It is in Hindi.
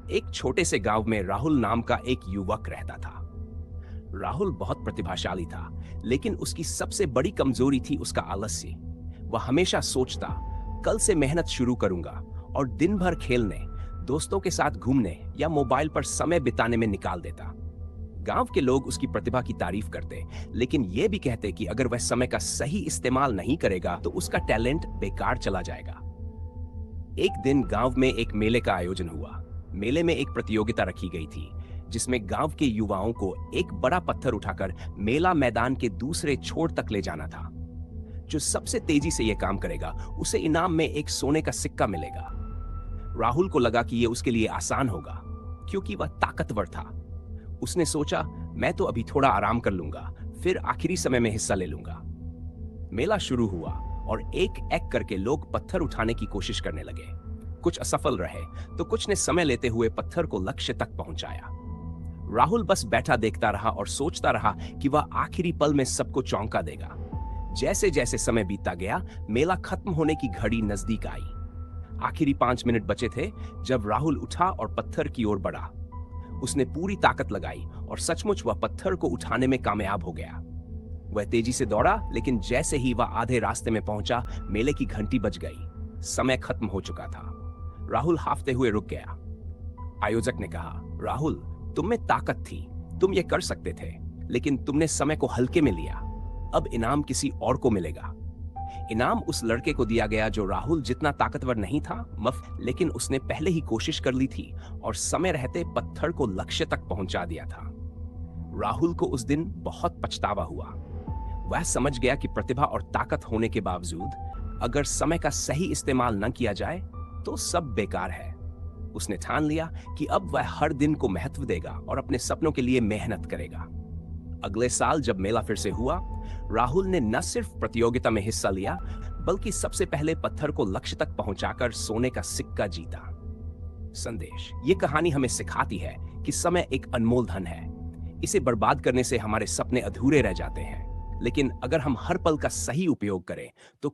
एक छोटे से गांव में राहुल नाम का एक युवक रहता था। राहुल बहुत प्रतिभाशाली था, लेकिन उसकी सबसे बड़ी कमजोरी थी उसका आलस्य। वह हमेशा सोचता, कल से मेहनत शुरू करूंगा, और दिन भर खेलने, दोस्तों के साथ घूमने या मोबाइल पर समय बिताने में निकाल देता। गांव के लोग उसकी प्रतिभा की तारीफ करते, लेकिन यह भी कहते कि अगर वह समय का सही इस्तेमाल नहीं करेगा तो उसका टैलेंट बेकार चला जाएगा। एक दिन गांव में एक मेले का आयोजन हुआ। मेले में एक प्रतियोगिता रखी गई थी, जिसमें गांव के युवाओं को एक बड़ा पत्थर उठाकर मेला मैदान के दूसरे छोर तक ले जाना था। जो सबसे तेजी से यह काम करेगा, उसे इनाम में एक सोने का सिक्का मिलेगा। राहुल को लगा कि यह उसके लिए आसान होगा, क्योंकि वह ताकतवर था। उसने सोचा, मैं तो अभी थोड़ा आराम कर लूंगा, फिर आखिरी समय में हिस्सा ले लूंगा। मेला शुरू हुआ और एक एक करके लोग पत्थर उठाने की कोशिश करने लगे। कुछ असफल रहे तो कुछ ने समय लेते हुए पत्थर को लक्ष्य तक पहुंचाया। राहुल बस बैठा देखता रहा और सोचता रहा कि वह आखिरी पल में सबको चौंका देगा। जैसे जैसे समय बीतता गया, मेला खत्म होने की घड़ी नजदीक आई। आखिरी 5 मिनट बचे थे जब राहुल उठा और पत्थर की ओर बढ़ा। उसने पूरी ताकत लगाई और सचमुच वह पत्थर को उठाने में कामयाब हो गया। वह तेजी से दौड़ा, लेकिन जैसे ही वह आधे रास्ते में पहुंचा, मेले की घंटी बज गई। समय खत्म हो चुका था। राहुल हाफते हुए रुक गया। आयोजक ने कहा, राहुल, तुम में ताकत थी, तुम ये कर सकते थे, लेकिन तुमने समय को हल्के में लिया। अब इनाम किसी और को मिलेगा। इनाम उस लड़के को दिया गया जो राहुल जितना ताकतवर नहीं था, लेकिन उसने पहले ही कोशिश कर ली थी और समय रहते पत्थर को लक्ष्य तक पहुंचा दिया था। राहुल को उस दिन बहुत पछतावा हुआ। वह समझ गया कि प्रतिभा और ताकत होने के बावजूद अगर समय का सही इस्तेमाल न किया जाए तो सब बेकार है। उसने ठान लिया कि अब वह हर दिन को महत्व देगा और अपने सपनों के लिए मेहनत करेगा। अगले साल जब मेला फिर से हुआ, राहुल ने न सिर्फ प्रतियोगिता में हिस्सा लिया, बल्कि सबसे पहले पत्थर को लक्ष्य तक पहुंचाकर सोने का सिक्का जीता। संदेश: ये कहानी हमें सिखाती है कि समय एक अनमोल धन है। इसे बर्बाद करने से हमारे सपने अधूरे रह जाते हैं, लेकिन अगर हम हर पल का सही उपयोग करें तो